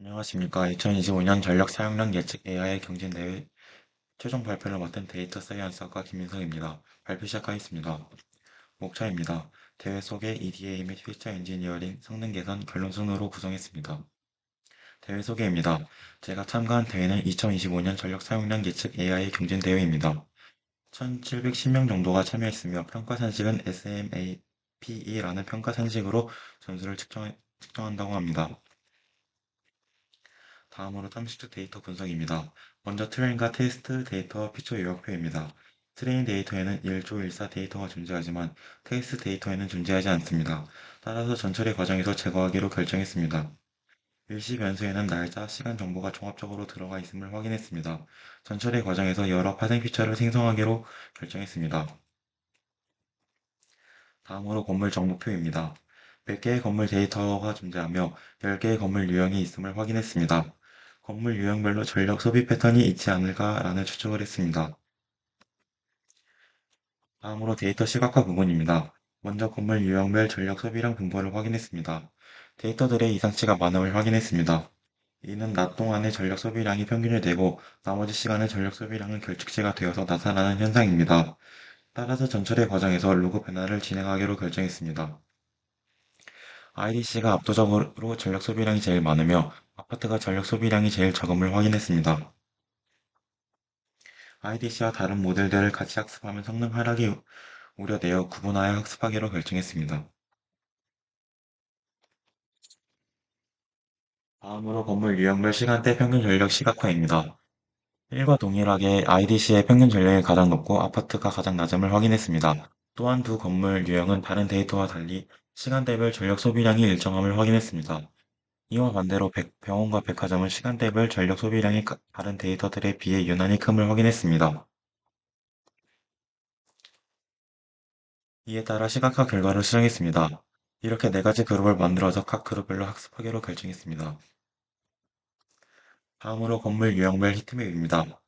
안녕하십니까. 2025년 전력 사용량 예측 AI 경쟁대회 최종 발표를 맡은 데이터 사이언스학과 김민성입니다. 발표 시작하겠습니다. 목차입니다. 대회 소개, EDA 및 피처 엔지니어링, 성능 개선, 결론 순으로 구성했습니다. 대회 소개입니다. 제가 참가한 대회는 2025년 전력 사용량 예측 AI 경쟁대회입니다. 1710명 정도가 참여했으며 평가 산식은 SMAPE라는 평가 산식으로 점수를 측정한다고 합니다. 다음으로 탐식적 데이터 분석입니다. 먼저 트레인과 테스트 데이터 피처 요약표입니다. 트레인 데이터에는 1조 1사 데이터가 존재하지만 테스트 데이터에는 존재하지 않습니다. 따라서 전처리 과정에서 제거하기로 결정했습니다. 일시 변수에는 날짜, 시간 정보가 종합적으로 들어가 있음을 확인했습니다. 전처리 과정에서 여러 파생 피처를 생성하기로 결정했습니다. 다음으로 건물 정보표입니다. 100개의 건물 데이터가 존재하며 10개의 건물 유형이 있음을 확인했습니다. 건물 유형별로 전력 소비 패턴이 있지 않을까라는 추측을 했습니다. 다음으로 데이터 시각화 부분입니다. 먼저 건물 유형별 전력 소비량 분포를 확인했습니다. 데이터들의 이상치가 많음을 확인했습니다. 이는 낮 동안의 전력 소비량이 평균이 되고 나머지 시간의 전력 소비량은 결측치가 되어서 나타나는 현상입니다. 따라서 전철의 과정에서 로그 변화를 진행하기로 결정했습니다. IDC가 압도적으로 전력 소비량이 제일 많으며 아파트가 전력 소비량이 제일 적음을 확인했습니다. IDC와 다른 모델들을 같이 학습하면 성능 하락이 우려되어 구분하여 학습하기로 결정했습니다. 다음으로 건물 유형별 시간대 평균 전력 시각화입니다. 1과 동일하게 IDC의 평균 전력이 가장 높고 아파트가 가장 낮음을 확인했습니다. 또한 두 건물 유형은 다른 데이터와 달리 시간대별 전력 소비량이 일정함을 확인했습니다. 이와 반대로 병원과 백화점은 시간대별 전력 소비량이 다른 데이터들에 비해 유난히 큼을 확인했습니다. 이에 따라 시각화 결과를 수정했습니다. 이렇게 네 가지 그룹을 만들어서 각 그룹별로 학습하기로 결정했습니다. 다음으로 건물 유형별 히트맵입니다.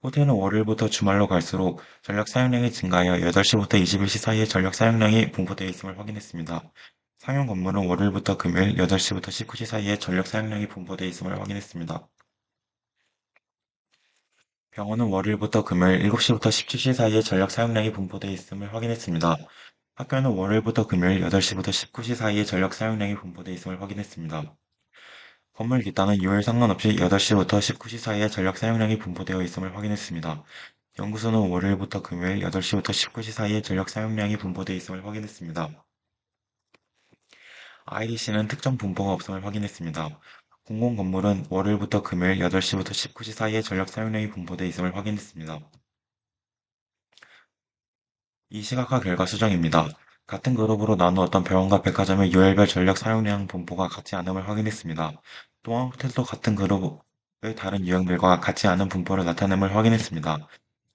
호텔은 월요일부터 주말로 갈수록 전력 사용량이 증가하여 8시부터 21시 사이에 전력 사용량이 분포되어 있음을 확인했습니다. 상용 건물은 월요일부터 금요일 8시부터 19시 사이에 전력 사용량이 분포되어 있음을 확인했습니다. 병원은 월요일부터 금요일 7시부터 17시 사이에 전력 사용량이 분포되어 있음을 확인했습니다. 학교는 월요일부터 금요일 8시부터 19시 사이에 전력 사용량이 분포되어 있음을 확인했습니다. 건물 뒷단은 요일 상관없이 8시부터 19시 사이에 전력 사용량이 분포되어 있음을 확인했습니다. 연구소는 월요일부터 금요일 8시부터 19시 사이에 전력 사용량이 분포되어 있음을 확인했습니다. IDC는 특정 분포가 없음을 확인했습니다. 공공건물은 월요일부터 금요일 8시부터 19시 사이에 전력 사용량이 분포되어 있음을 확인했습니다. 이 시각화 결과 수정입니다. 같은 그룹으로 나누었던 병원과 백화점의 요일별 전력 사용량 분포가 같지 않음을 확인했습니다. 또한 호텔도 같은 그룹의 다른 유형들과 같지 않은 분포를 나타냄을 확인했습니다.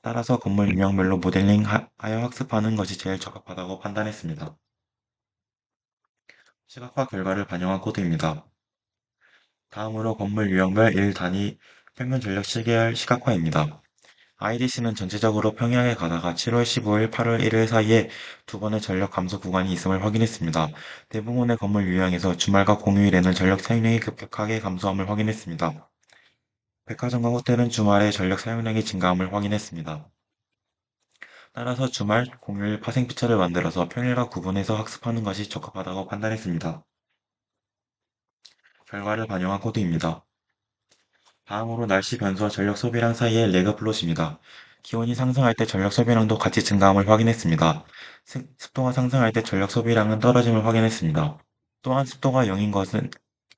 따라서 건물 유형별로 모델링하여 학습하는 것이 제일 적합하다고 판단했습니다. 시각화 결과를 반영한 코드입니다. 다음으로 건물 유형별 1단위 평균 전력 시계열 시각화입니다. IDC는 전체적으로 평양에 가다가 7월 15일, 8월 1일 사이에 두 번의 전력 감소 구간이 있음을 확인했습니다. 대부분의 건물 유형에서 주말과 공휴일에는 전력 사용량이 급격하게 감소함을 확인했습니다. 백화점과 호텔은 주말에 전력 사용량이 증가함을 확인했습니다. 따라서 주말, 공휴일 파생 피처를 만들어서 평일과 구분해서 학습하는 것이 적합하다고 판단했습니다. 결과를 반영한 코드입니다. 다음으로 날씨 변수와 전력 소비량 사이의 레그 플롯입니다. 기온이 상승할 때 전력 소비량도 같이 증가함을 확인했습니다. 습도가 상승할 때 전력 소비량은 떨어짐을 확인했습니다. 또한 습도가 0인 것은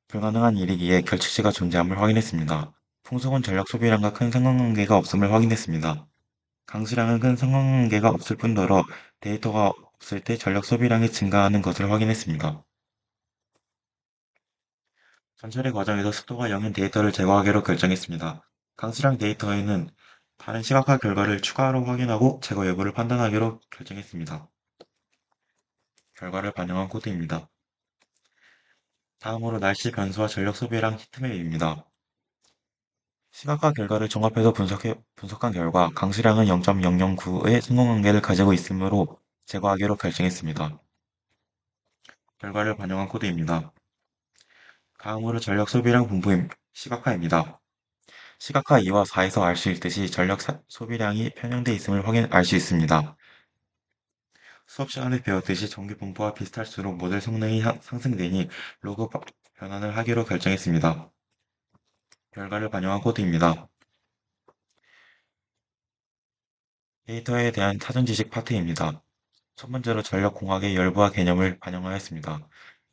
불가능한 일이기에 결측치가 존재함을 확인했습니다. 풍속은 전력 소비량과 큰 상관관계가 없음을 확인했습니다. 강수량은 큰 상관관계가 없을 뿐더러 데이터가 없을 때 전력 소비량이 증가하는 것을 확인했습니다. 전처리 과정에서 습도가 0인 데이터를 제거하기로 결정했습니다. 강수량 데이터에는 다른 시각화 결과를 추가로 확인하고 제거 여부를 판단하기로 결정했습니다. 결과를 반영한 코드입니다. 다음으로 날씨 변수와 전력 소비량 히트맵입니다. 시각화 결과를 종합해서 분석한 결과 강수량은 0.009의 상관관계를 가지고 있으므로 제거하기로 결정했습니다. 결과를 반영한 코드입니다. 다음으로 전력 소비량 분포 시각화입니다. 시각화 2와 4에서 알 수 있듯이 전력 소비량이 편향돼 있음을 알 수 있습니다. 수업 시간에 배웠듯이 전기 분포와 비슷할수록 모델 성능이 상승되니 로그 변환을 하기로 결정했습니다. 결과를 반영한 코드입니다. 데이터에 대한 사전 지식 파트입니다. 첫 번째로 전력공학의 열부화 개념을 반영하였습니다.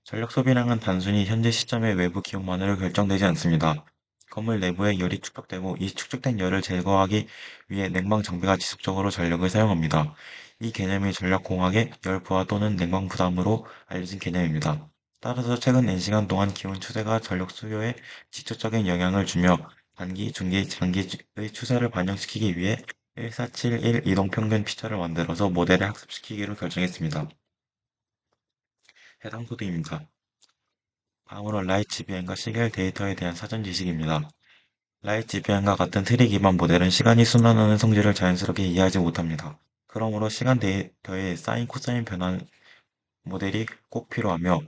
전력 소비량은 단순히 현재 시점의 외부 기온만으로 결정되지 않습니다. 건물 내부에 열이 축적되고 이 축적된 열을 제거하기 위해 냉방 장비가 지속적으로 전력을 사용합니다. 이 개념이 전력공학의 열부하 또는 냉방 부담으로 알려진 개념입니다. 따라서 최근 N시간 동안 기온 추세가 전력 수요에 직접적인 영향을 주며 단기, 중기, 장기의 추세를 반영시키기 위해 1471 이동평균 피처를 만들어서 모델에 학습시키기로 결정했습니다. 해당 코드입니다. 다음으로 라이트 GBM과 시계열 데이터에 대한 사전 지식입니다. 라이트 GBM과 같은 트리 기반 모델은 시간이 순환하는 성질을 자연스럽게 이해하지 못합니다. 그러므로 시간 데이터의 사인, 코사인 변환 모델이 꼭 필요하며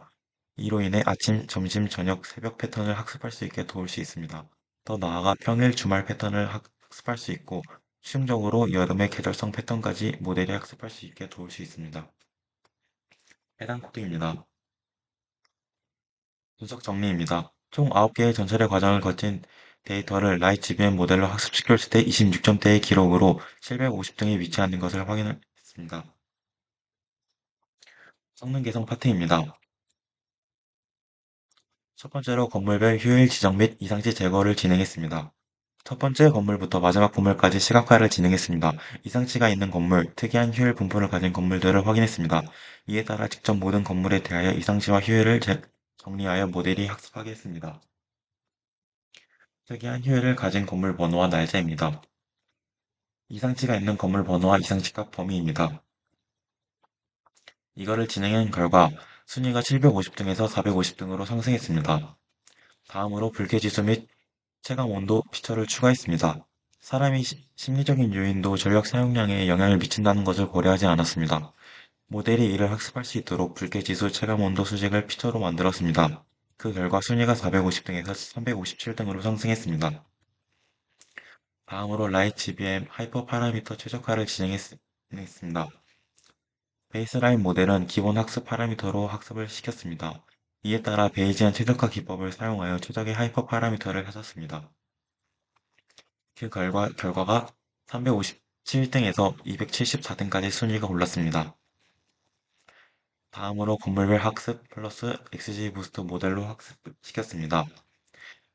이로 인해 아침, 점심, 저녁, 새벽 패턴을 학습할 수 있게 도울 수 있습니다. 더 나아가 평일, 주말 패턴을 학습할 수 있고 최종적으로 여름의 계절성 패턴까지 모델이 학습할 수 있게 도울 수 있습니다. 해당 코드입니다. 분석 정리입니다. 총 9개의 전처리 과정을 거친 데이터를 라이트 GBM 모델로 학습시켰을 때 26점대의 기록으로 750등에 위치하는 것을 확인했습니다. 성능 개선 파트입니다. 첫 번째로 건물별 효율 지정 및 이상치 제거를 진행했습니다. 첫 번째 건물부터 마지막 건물까지 시각화를 진행했습니다. 이상치가 있는 건물, 특이한 효율 분포를 가진 건물들을 확인했습니다. 이에 따라 직접 모든 건물에 대하여 이상치와 효율을 정리하여 모델이 학습하게 했습니다. 특이한 효율을 가진 건물 번호와 날짜입니다. 이상치가 있는 건물 번호와 이상치값 범위입니다. 이거를 진행한 결과 순위가 750등에서 450등으로 상승했습니다. 다음으로 불쾌지수 및 체감온도 피처를 추가했습니다. 사람이 심리적인 요인도 전력 사용량에 영향을 미친다는 것을 고려하지 않았습니다. 모델이 이를 학습할 수 있도록 불쾌지수 체감온도 수직을 피처로 만들었습니다. 그 결과 순위가 450등에서 357등으로 상승했습니다. 다음으로 라이트 GBM 하이퍼 파라미터 최적화를 진행했습니다. 베이스라인 모델은 기본 학습 파라미터로 학습을 시켰습니다. 이에 따라 베이지안 최적화 기법을 사용하여 최적의 하이퍼 파라미터를 찾았습니다. 그 결과가 357등에서 274등까지 순위가 올랐습니다. 다음으로 건물별 학습 플러스 XG 부스트 모델로 학습시켰습니다.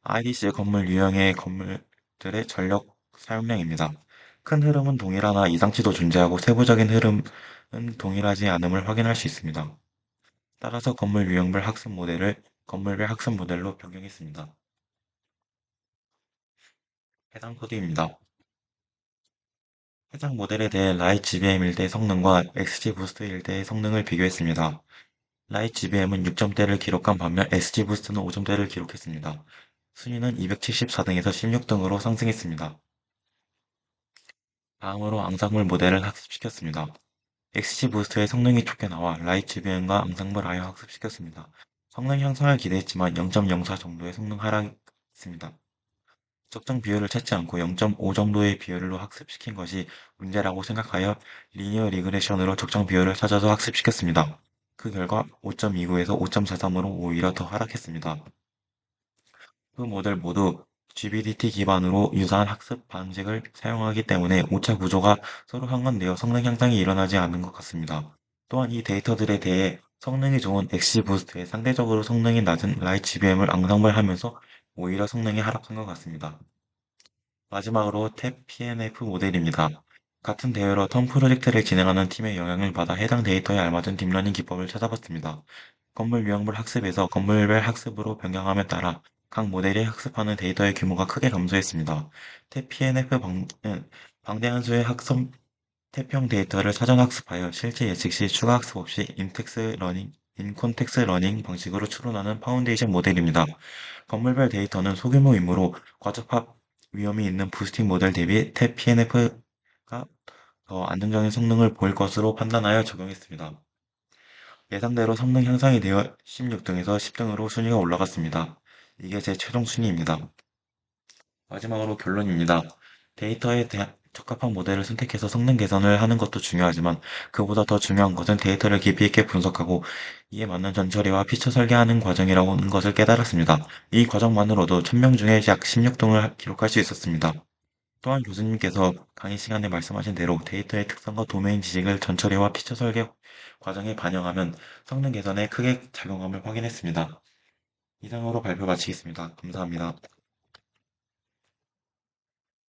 IDC 건물 유형의 건물들의 전력 사용량입니다. 큰 흐름은 동일하나 이상치도 존재하고 세부적인 흐름은 동일하지 않음을 확인할 수 있습니다. 따라서 건물 유형별 학습 모델을 건물별 학습 모델로 변경했습니다. 해당 코드입니다. 해당 모델에 대해 라이트 GBM 일대의 성능과 XG 부스트 일대의 성능을 비교했습니다. 라이트 GBM은 6점대를 기록한 반면 XG 부스트는 5점대를 기록했습니다. 순위는 274등에서 16등으로 상승했습니다. 다음으로 앙상블 모델을 학습시켰습니다. XG 부스트의 성능이 좋게 나와 라이트 GBM과 앙상블 아예 학습시켰습니다. 성능 향상을 기대했지만 0.04 정도의 성능 하락했습니다. 적정 비율을 찾지 않고 0.5 정도의 비율로 학습시킨 것이 문제라고 생각하여 리니어 리그레션으로 적정 비율을 찾아서 학습시켰습니다. 그 결과 5.29에서 5.43으로 오히려 더 하락했습니다. 두 모델 모두 GBDT 기반으로 유사한 학습 방식을 사용하기 때문에 오차 구조가 서로 상반되어 성능 향상이 일어나지 않은 것 같습니다. 또한 이 데이터들에 대해 성능이 좋은 XG 부스트에 상대적으로 성능이 낮은 라이트 GBM을 앙상블하면서 오히려 성능이 하락한 것 같습니다. 마지막으로 탭 PNF 모델입니다. 같은 대회로 텀 프로젝트를 진행하는 팀의 영향을 받아 해당 데이터에 알맞은 딥러닝 기법을 찾아봤습니다. 건물 유형별 학습에서 건물별 학습으로 변경함에 따라 각 모델이 학습하는 데이터의 규모가 크게 감소했습니다. 탭 PNF는 방대한 수의 학습 태평 데이터를 사전 학습하여 실제 예측 시 추가 학습 없이 인콘텍스 러닝 방식으로 추론하는 파운데이션 모델입니다. 건물별 데이터는 소규모이므로 과적합 위험이 있는 부스팅 모델 대비 탭 PNF가 더 안정적인 성능을 보일 것으로 판단하여 적용했습니다. 예상대로 성능 향상이 되어 16등에서 10등으로 순위가 올라갔습니다. 이게 제 최종 순위입니다. 마지막으로 결론입니다. 적합한 모델을 선택해서 성능 개선을 하는 것도 중요하지만 그보다 더 중요한 것은 데이터를 깊이 있게 분석하고 이에 맞는 전처리와 피처 설계하는 과정이라는 것을 깨달았습니다. 이 과정만으로도 1000명 중에 약 16등을 기록할 수 있었습니다. 또한 교수님께서 강의 시간에 말씀하신 대로 데이터의 특성과 도메인 지식을 전처리와 피처 설계 과정에 반영하면 성능 개선에 크게 작용함을 확인했습니다. 이상으로 발표 마치겠습니다. 감사합니다.